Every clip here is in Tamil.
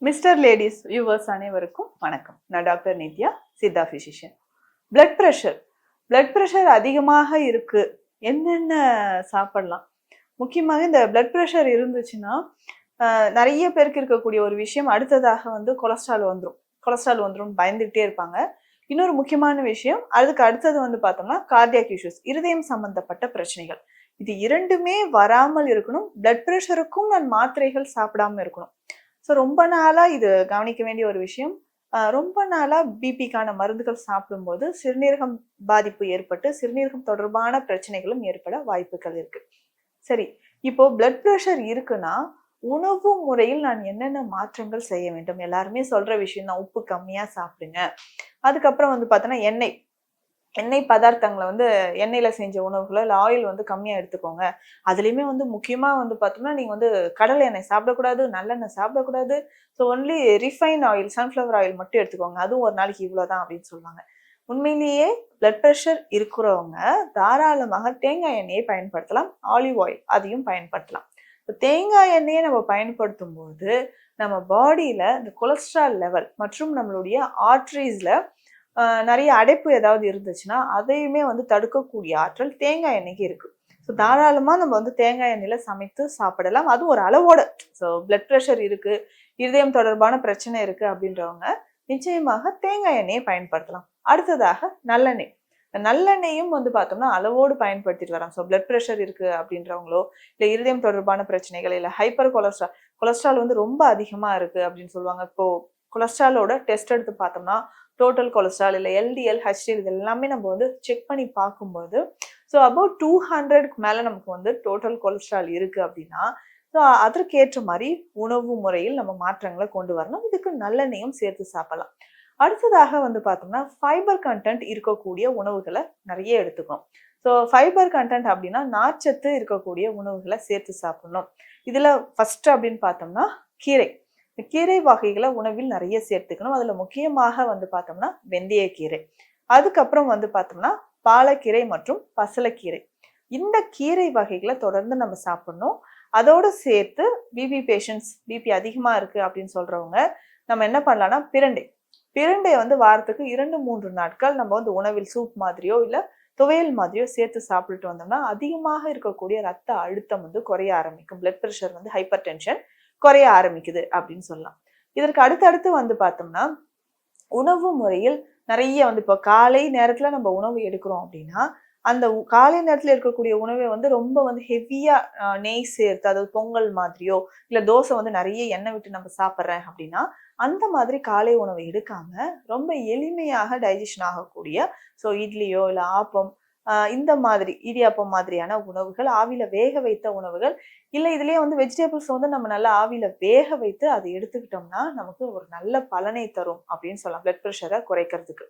மிஸ்டர் லேடிஸ் வியூவர்ஸ் அனைவருக்கும் வணக்கம். நான் doctor Nithya, Siddha physician. Blood pressure அதிகமாக இருக்கு, என்னென்ன சாப்பிடலாம்? முக்கியமாக இந்த பிளட் ப்ரெஷர் இருந்துச்சுன்னா நிறைய பேருக்கு இருக்கக்கூடிய ஒரு விஷயம், அடுத்ததாக வந்து கொலஸ்ட்ரால் வந்துடும் பயந்துகிட்டே இருப்பாங்க. இன்னொரு முக்கியமான விஷயம், அதுக்கு அடுத்தது வந்து பார்த்தோம்னா கார்டியாக் இஷ்யூஸ், இருதயம் சம்பந்தப்பட்ட பிரச்சனைகள். இது இரண்டுமே வராமல் இருக்கணும். பிளட் ப்ரெஷருக்கும் நான் மாத்திரைகள் சாப்பிடாம இருக்கணும். ஸோ ரொம்ப நாளாக இது கவனிக்க வேண்டிய ஒரு விஷயம். ரொம்ப நாளாக பிபிக்கான மருந்துகள் சாப்பிடும்போது சிறுநீரகம் பாதிப்பு ஏற்பட்டு சிறுநீரகம் தொடர்பான பிரச்சனைகளும் ஏற்பட வாய்ப்புகள் இருக்கு. சரி, இப்போ பிளட் ப்ரெஷர் இருக்குன்னா உணவு முறையில் நான் என்னென்ன மாற்றங்கள் செய்ய வேண்டும்? எல்லாருமே சொல்ற விஷயம் தான், உப்பு கம்மியா சாப்பிடுங்க. அதுக்கப்புறம் வந்து பார்த்தோன்னா எண்ணெய் பதார்த்தங்களை வந்து எண்ணெயில செஞ்ச உணவுகளோ இல்லை ஆயில் வந்து கம்மியா எடுத்துக்கோங்க. அதுலேயுமே வந்து முக்கியமா வந்து பார்த்தோம்னா நீங்க வந்து கடலை எண்ணெய் சாப்பிடக்கூடாது, நல்லெண்ணெய் சாப்பிடக்கூடாது. So only refine oil, sunflower oil மட்டும் எடுத்துக்கோங்க. அதுவும் ஒரு நாளைக்கு இவ்வளோதான் அப்படின்னு சொல்லுவாங்க. உண்மையிலேயே பிளட் ப்ரெஷர் இருக்கிறவங்க தாராளமாக தேங்காய் எண்ணெயை பயன்படுத்தலாம், ஆலிவ் ஆயில் அதையும் பயன்படுத்தலாம். தேங்காய் எண்ணெயை நம்ம பயன்படுத்தும் போது நம்ம பாடியில இந்த கொலஸ்ட்ரால் லெவல் மற்றும் நம்மளுடைய ஆர்ட்ரிஸ்ல நிறைய அடைப்பு ஏதாவது இருந்துச்சுன்னா அதையுமே வந்து தடுக்கக்கூடிய ஆற்றல் தேங்காய் எண்ணெய்க்கு இருக்கு. ஸோ தாராளமா நம்ம வந்து தேங்காய் எண்ணெயில சமைத்து சாப்பிடலாம். அது ஒரு அளவோட. ஸோ பிளட் ப்ரெஷர் இருக்கு, இருதயம் தொடர்பான பிரச்சனை இருக்கு அப்படின்றவங்க நிச்சயமாக தேங்காய் எண்ணெயை பயன்படுத்தலாம். அடுத்ததாக நல்லெண்ணெய். நல்லெண்ணெயும் வந்து பார்த்தோம்னா அளவோடு பயன்படுத்திட்டு வரோம். ஸோ பிளட் ப்ரெஷர் இருக்கு அப்படின்றவங்களோ இல்லை இருதயம் தொடர்பான பிரச்சனைகள் இல்லை ஹைப்பர் கொலஸ்ட்ரால் வந்து ரொம்ப அதிகமா இருக்கு அப்படின்னு சொல்லுவாங்க. இப்போ கொலஸ்ட்ராலோட டெஸ்ட் எடுத்து பார்த்தோம்னா டோட்டல் கொலஸ்ட்ரால் இல்லை எல்டிஎல், ஹெச்டிஎல் இது எல்லாமே நம்ம வந்து செக் பண்ணி பார்க்கும்போது ஸோ அபவுட் 200க்கு மேலே நமக்கு வந்து டோட்டல் கொலஸ்ட்ரால் இருக்கு அப்படின்னா ஸோ அதற்கேற்ற மாதிரி உணவு முறையில் நம்ம மாற்றங்களை கொண்டு வரணும். இதுக்கு நல்லெண்ணெயும் சேர்த்து சாப்பிடலாம். அடுத்ததாக வந்து பார்த்தோம்னா ஃபைபர் கண்டென்ட் இருக்கக்கூடிய உணவுகளை நிறைய எடுத்துக்கணும். ஸோ ஃபைபர் கண்டென்ட் அப்படின்னா நார்ச்சத்து இருக்கக்கூடிய உணவுகளை சேர்த்து சாப்பிடணும். இதில் ஃபர்ஸ்ட் அப்படின்னு பார்த்தோம்னா கீரை வகைகளை உணவில் நிறைய சேர்த்துக்கணும். அதுல முக்கியமாக வந்து பார்த்தோம்னா வெந்தயக்கீரை, அதுக்கப்புறம் வந்து பார்த்தோம்னா பாலக்கீரை மற்றும் பசலைக்கீரை. இந்த கீரை வகைகளை தொடர்ந்து நம்ம சாப்பிடணும். அதோடு சேர்த்து பிபி அதிகமா இருக்கு அப்படின்னு சொல்றவங்க நம்ம என்ன பண்ணலாம்னா பிரண்டை வந்து வாரத்துக்கு 2-3 நாட்கள் நம்ம வந்து உணவில் சூப் மாதிரியோ இல்லை துவையல் மாதிரியோ சேர்த்து சாப்பிட்டுட்டு வந்தோம்னா அதிகமாக இருக்கக்கூடிய ரத்த அழுத்தம் வந்து குறைய ஆரம்பிக்கும். பிளட் ப்ரெஷர் வந்து ஹைப்பர் டென்ஷன் குறைய ஆரம்பிக்குது அப்படின்னு சொல்லலாம். இதற்கு அடுத்தடுத்து வந்து பார்த்தோம்னா உணவு முறையில் நிறைய வந்து இப்போ காலை நேரத்துல நம்ம உணவு எடுக்கிறோம் அப்படின்னா அந்த காலை நேரத்துல இருக்கக்கூடிய உணவை வந்து ரொம்ப வந்து ஹெவியா நெய் சேர்த்து, அதாவது பொங்கல் மாதிரியோ இல்லை தோசை வந்து நிறைய எண்ணெய் விட்டு நம்ம சாப்பிட்றேன் அப்படின்னா அந்த மாதிரி காலை உணவை எடுக்காம ரொம்ப எளிமையாக டைஜஷன் ஆகக்கூடிய ஸோ இட்லியோ இல்லை ஆப்பம், இந்த மாதிரி இடியாப்பம் மாதிரியான உணவுகள், ஆவியில வேக வைத்த உணவுகள் இல்லை இதுலயே வந்து வெஜிடபிள்ஸ் வந்து நம்ம நல்லா ஆவியில வேக வைத்து அதை எடுத்துக்கிட்டோம்னா நமக்கு ஒரு நல்ல பலனை தரும் அப்படின்னு சொல்லலாம் பிளட் ப்ரெஷரை குறைக்கிறதுக்கு.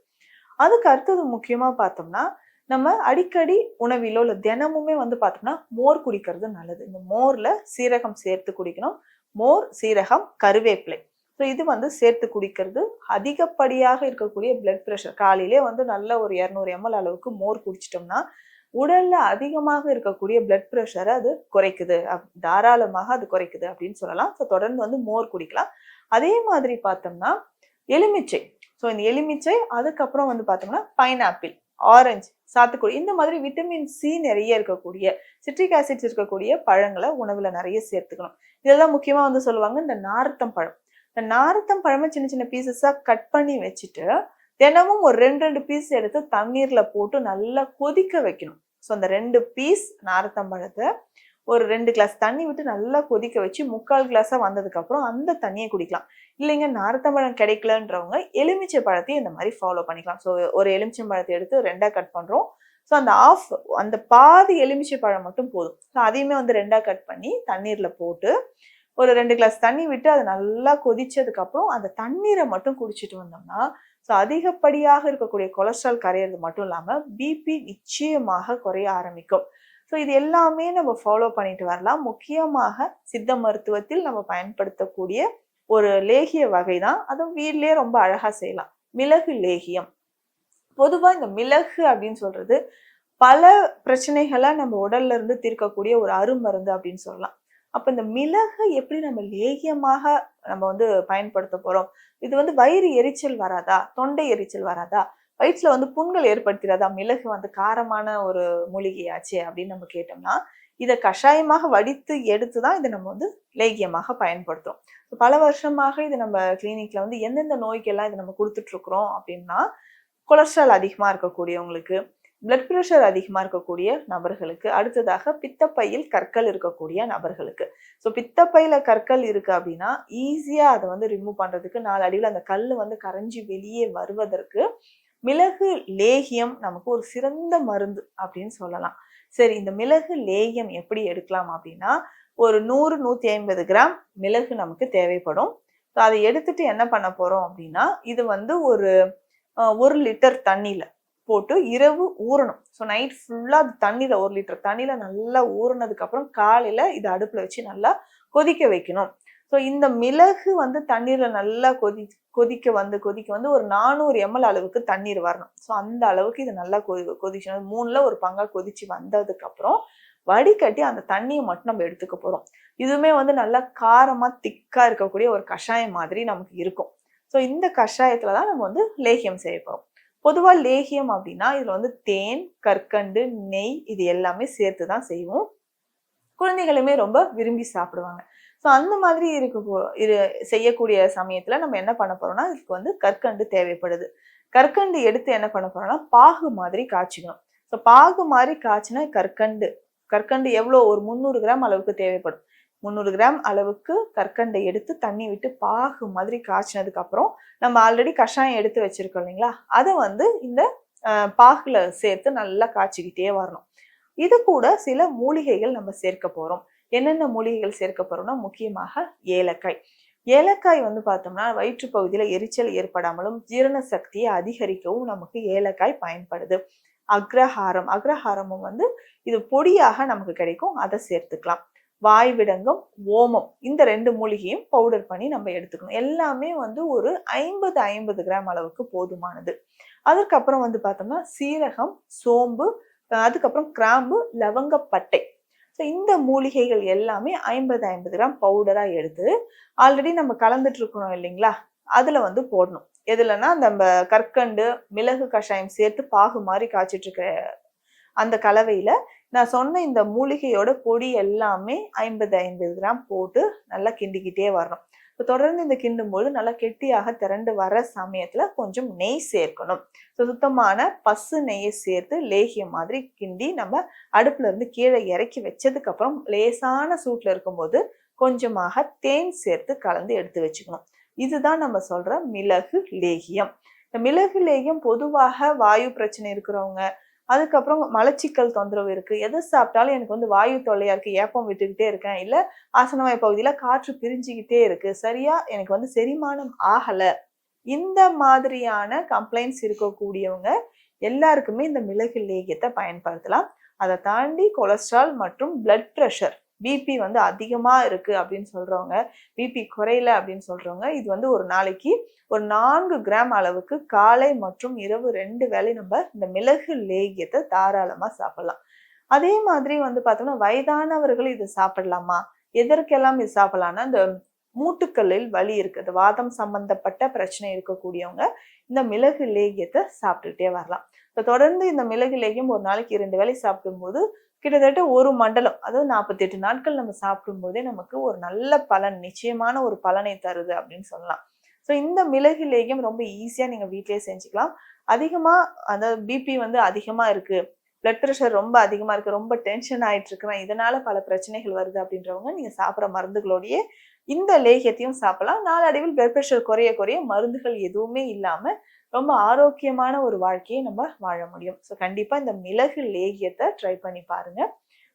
அதுக்கு அடுத்தது முக்கியமா பார்த்தோம்னா நம்ம அடிக்கடி உணவிலோ இல்லை தினமுமே வந்து பார்த்தோம்னா மோர் குடிக்கிறது நல்லது. இந்த மோர்ல சீரகம் சேர்த்து குடிக்கணும். மோர், சீரகம், கருவேப்பிலை. ஸோ இது வந்து சேர்த்து குடிக்கிறது அதிகப்படியாக இருக்கக்கூடிய பிளட் ப்ரெஷர். காலையிலே வந்து நல்ல ஒரு 200 ml அளவுக்கு மோர் குடிச்சிட்டோம்னா உடல்ல அதிகமாக இருக்கக்கூடிய பிளட் ப்ரெஷரை அது குறைக்குது, தாராளமாக அது குறைக்குது அப்படின்னு சொல்லலாம். ஸோ தொடர்ந்து வந்து மோர் குடிக்கலாம். அதே மாதிரி பார்த்தோம்னா எலுமிச்சை. ஸோ இந்த எலுமிச்சை, அதுக்கப்புறம் வந்து பார்த்தோம்னா பைனாப்பிள், ஆரஞ்சு, சாத்துக்குடி, இந்த மாதிரி விட்டமின் சி நிறைய இருக்கக்கூடிய, சிட்ரிக் ஆசிட்ஸ் இருக்கக்கூடிய பழங்களை உணவுல நிறைய சேர்த்துக்கணும். இதெல்லாம் முக்கியமா வந்து சொல்லுவாங்க இந்த நார்த்தம் பழம். இந்த நார்த்தம் பழமை சின்ன சின்ன பீசஸா கட் பண்ணி வச்சுட்டு தினமும் ஒரு 2 பீஸ் எடுத்து தண்ணீர்ல போட்டு நல்லா கொதிக்க வைக்கணும். ஸோ அந்த 2 பீஸ் நார்த்தம்பழத்தை ஒரு 2 கிளாஸ் தண்ணி விட்டு நல்லா கொதிக்க வச்சு 3/4 கிளாஸா வந்ததுக்கு அப்புறம் அந்த தண்ணியை குடிக்கலாம். இல்லைங்க நார்த்தம்பழம் கிடைக்கலன்றவங்க எலுமிச்சை பழத்தையும் இந்த மாதிரி ஃபாலோ பண்ணிக்கலாம். ஸோ ஒரு எலுமிச்சை பழத்தை எடுத்து 2ஆ கட் பண்றோம். ஸோ அந்த பாதி எலுமிச்சை பழம் மட்டும் போதும். ஸோ அதையுமே வந்து 2ஆ கட் பண்ணி தண்ணீர்ல போட்டு ஒரு 2 கிளாஸ் தண்ணி விட்டு அது நல்லா கொதிச்சதுக்கு அப்புறம் அந்த தண்ணீரை மட்டும் குடிச்சிட்டு வந்தோம்னா ஸோ அதிகப்படியாக இருக்கக்கூடிய கொலஸ்ட்ரால் கரையிறது மட்டும் இல்லாமல் பிபி நிச்சயமாக குறைய ஆரம்பிக்கும். ஸோ இது எல்லாமே நம்ம ஃபாலோ பண்ணிட்டு வரலாம். முக்கியமாக சித்த மருத்துவத்தில் நம்ம பயன்படுத்தக்கூடிய ஒரு லேகிய வகை தான், அதுவும் வீட்லயே ரொம்ப அழகா செய்யலாம், மிளகு லேகியம். பொதுவாக இந்த மிளகு அப்படின்னு சொல்றது பல பிரச்சனைகளை நம்ம உடல்ல இருந்து தீர்க்கக்கூடிய ஒரு அருமருந்து அப்படின்னு சொல்லலாம். அப்ப இந்த மிளகு எப்படி நம்ம லேகியமாக நம்ம வந்து பயன்படுத்த போறோம்? இது வந்து வயிறு எரிச்சல் வராதா? தொண்டை எரிச்சல் வராதா? வயிற்றுல வந்து புண்கள் ஏற்படுத்திடாதா? மிளகு வந்து காரமான ஒரு மூலிகையாச்சே அப்படின்னு நம்ம கேட்டோம்னா, இத கஷாயமாக வடித்து எடுத்து தான் இத நம்ம வந்து லேகியமாக பயன்படுத்துறோம். பல வருஷமாக இது நம்ம கிளினிக்ல வந்து எந்தெந்த நோய்க்கெல்லாம் இத நம்ம குடுத்துட்டு இருக்கிறோம் அப்படின்னா, கொலஸ்ட்ரால் அதிகமா இருக்கக்கூடியவங்களுக்கு, பிளட் பிரஷர் அதிகமா இருக்கக்கூடிய நபர்களுக்கு, அடுத்ததாக பித்தப்பையில் கற்கள் இருக்கக்கூடிய நபர்களுக்கு. பித்தப்பையில கற்கள் இருக்கு அப்படின்னா, ஈஸியா அத வந்து ரிமூவ் பண்றதுக்கு நாளடைவுல அந்த கல்லு வந்து கரைஞ்சு வெளியே வருவதற்கு மிளகு லேகியம் நமக்கு ஒரு சிறந்த மருந்து அப்படின்னு சொல்லலாம். சரி, இந்த மிளகு லேகியம் எப்படி எடுக்கலாம் அப்படின்னா, ஒரு 100, 150 கிராம் மிளகு நமக்கு தேவைப்படும். அதை எடுத்துட்டு என்ன பண்ண போறோம் அப்படின்னா, இது வந்து ஒரு 1 லிட்டர் தண்ணியில போட்டு இரவு ஊறணும். நைட் ஃபுல்லா அது தண்ணியில 1 லிட்டர் தண்ணியில நல்லா ஊறுனதுக்கு அப்புறம் காலையில இத அடுப்புல வச்சு நல்லா கொதிக்க வைக்கணும். இந்த மிளகு வந்து தண்ணீர்ல நல்லா கொதிக்க வந்து ஒரு 400 ml அளவுக்கு தண்ணீர் வரணும். அந்த அளவுக்கு இது நல்லா கொதிக்கணும். 3ல ஒரு பங்கா கொதிச்சு வந்ததுக்கு அப்புறம் வடிகட்டி அந்த தண்ணியை மட்டும் நம்ம எடுத்துக்க போறோம். இதுவுமே வந்து நல்லா காரமா திக்கா இருக்கக்கூடிய ஒரு கஷாயம் மாதிரி நமக்கு இருக்கும். இந்த கஷாயத்துல தான் நம்ம வந்து லேகியம் செய்ய போறோம். பொதுவா லேகியம் அப்படின்னா இதுல வந்து தேன், கற்கண்டு, நெய் இது எல்லாமே சேர்த்து தான் செய்வோம். குழந்தைகளுமே ரொம்ப விரும்பி சாப்பிடுவாங்க. அந்த மாதிரி செய்யக்கூடிய சமயத்துல நம்ம என்ன பண்ண போறோம்னா, இதுக்கு வந்து கற்கண்டு தேவைப்படுது. கற்கண்டு எடுத்து என்ன பண்ண போறோம்னா, பாகு மாதிரி காய்ச்சிக்கணும். பாகு மாதிரி காய்ச்சின கற்கண்டு எவ்வளோ ஒரு 300 கிராம் அளவுக்கு தேவைப்படும். 300 கிராம் அளவுக்கு கற்கண்டை எடுத்து தண்ணி விட்டு பாகு மாதிரி காய்ச்சினதுக்கு அப்புறம் நம்ம ஆல்ரெடி கஷாயம் எடுத்து வச்சிருக்கோம் இல்லைங்களா, அதை வந்து இந்த பாகுல சேர்த்து நல்லா காய்ச்சிக்கிட்டே வரணும். இது கூட சில மூலிகைகள் நம்ம சேர்க்க போறோம். என்னென்ன மூலிகைகள் சேர்க்க போறோம்னா, முக்கியமாக ஏலக்காய். ஏலக்காய் வந்து பார்த்தோம்னா வயிற்று பகுதியில எரிச்சல் ஏற்படாமலும் ஜீரண சக்தியை அதிகரிக்கவும் நமக்கு ஏலக்காய் பயன்படுது. அக்ரஹாரமும் வந்து இது பொடியாக நமக்கு கிடைக்கும், அதை சேர்த்துக்கலாம். வாய்விடங்கம், ஓமம் இந்த 2 மூலிகையும் பவுடர் பண்ணி நம்ம எடுத்துக்கணும். எல்லாமே வந்து ஒரு 50 கிராம் அளவுக்கு போதுமானது. அதுக்கப்புறம் வந்து பார்த்தோம்னா சீரகம், சோம்பு, அதுக்கப்புறம் கிராம்பு, லவங்கப்பட்டை. இந்த மூலிகைகள் எல்லாமே 50 கிராம் பவுடரா எடுத்து ஆல்ரெடி நம்ம கலந்துட்டு இருக்கணும் இல்லைங்களா, அதுல வந்து போடணும். எதுலன்னா நம்ம கற்கண்டு, மிளகு கஷாயம் சேர்த்து பாகு மாதிரி காய்ச்சிட்டு இருக்க அந்த கலவையில நான் சொன்ன இந்த மூலிகையோட பொடி எல்லாமே 50 கிராம் போட்டு நல்லா கிண்டிக்கிட்டே வரணும். தொடர்ந்து இந்த கிண்டும் போது நல்லா கெட்டியாக திரண்டு வர சமயத்துல கொஞ்சம் நெய் சேர்க்கணும். சுத்தமான பசு நெய்யை சேர்த்து லேகியம் மாதிரி கிண்டி நம்ம அடுப்புல இருந்து கீழே இறக்கி வச்சதுக்கு அப்புறம் லேசான சூட்ல இருக்கும்போது கொஞ்சமாக தேன் சேர்த்து கலந்து எடுத்து வச்சுக்கணும். இதுதான் நம்ம சொல்ற மிளகு லேகியம். இந்த மிளகு லேகியம் பொதுவாக வாயு பிரச்சனை இருக்கிறவங்க, அதுக்கப்புறம் மலச்சிக்கல் தொந்தரவு இருக்கு, எதை சாப்பிட்டாலும் எனக்கு வந்து வாயு தொல்லையா இருக்கு, ஏப்பம் விட்டுக்கிட்டே இருக்கேன், இல்ல ஆசனவாய் பகுதியில காற்று பிரிஞ்சுக்கிட்டே இருக்கு, சரியா எனக்கு வந்து செரிமானம் ஆகல, இந்த மாதிரியான கம்ப்ளைண்ட்ஸ் இருக்கக்கூடியவங்க எல்லாருக்குமே இந்த மிளகு லேகியத்தை பயன்படுத்தலாம். அதை தாண்டி கொலஸ்ட்ரால் மற்றும் பிளட் பிரஷர், பிபி வந்து அதிகமா இருக்கு அப்படின்னு சொல்றவங்க, பிபி குறையல அப்படின்னு சொல்றவங்க, இது வந்து ஒரு நாளைக்கு ஒரு 4 கிராம் அளவுக்கு காலை மற்றும் இரவு 2 வேளை நம்ம இந்த மிளகு லேகியத்தை தாராளமா சாப்பிடலாம். அதே மாதிரி வந்து பார்த்தோம்னா வயதானவர்கள் இது சாப்பிடலாமா? எதற்கெல்லாம் இது சாப்பிடலாம்னா, இந்த மூட்டுக்களில் வலி இருக்குது, வாதம் சம்பந்தப்பட்ட பிரச்சனை இருக்கக்கூடியவங்க இந்த மிளகு லேகியத்தை சாப்பிட்டுட்டே வரலாம். தொடர்ந்து இந்த மிளகு லேகியம் ஒரு நாளைக்கு 2 வேளை சாப்பிடும்போது கிட்டத்தட்ட ஒரு மண்டலம், அதாவது 48 நாட்கள் நம்ம சாப்பிடும் போதே நமக்கு ஒரு நல்ல பலன், நிச்சயமான ஒரு பலனை தருது அப்படின்னு சொல்லலாம். இந்த மிளகு லேகியம் ரொம்ப ஈஸியா நீங்க வீட்டிலேயே செஞ்சுக்கலாம். அதிகமா அதாவது பிபி வந்து அதிகமா இருக்கு, பிளட் பிரஷர் ரொம்ப அதிகமா இருக்கு, ரொம்ப டென்ஷன் ஆயிட்டு இருக்கிறேன், இதனால பல பிரச்சனைகள் வருது அப்படின்றவங்க நீங்க சாப்பிட்ற மருந்துகளோடய இந்த லேகியத்தையும் சாப்பிடலாம். நாளடைவில் பிளட் பிரஷர் குறைய குறைய மருந்துகள் எதுவுமே இல்லாம ரொம்ப ஆரோக்கியமான ஒரு வாழ்க்கையை நம்ம வாழ முடியும். கண்டிப்பா இந்த மிளகு லேகியத்தை ட்ரை பண்ணி பாருங்க.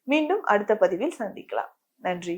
மீண்டும் அடுத்த பதிவில் சந்திக்கலாம். நன்றி.